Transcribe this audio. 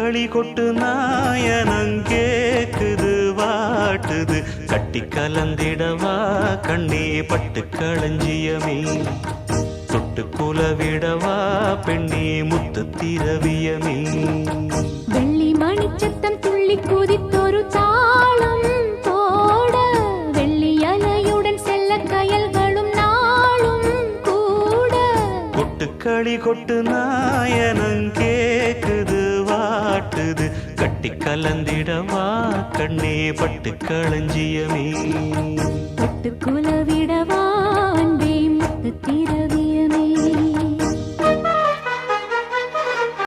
கொட்டுக்களி கொட்டு நாயனம் கேக்குது வாட்டுது கட்டி கலந்திடவா கண்ணே பட்டு களஞ்சியமே தொட்டு குலவிடவா பெண்ணே முத்து திரவியமே வெள்ளி மணிச்சத்தம் துள்ளி குதித்தொரு தாளம் போட வெள்ளி அலையுடன் செல்ல கயல்களும் நாளும் கூட கொட்டுக்களி கொட்டு நாயனம் கேக்குது வாட்டுது கட்டி கலந்திடவா கண்ணே பட்டு களஞ்சியமே தொட்டு குலவிடவா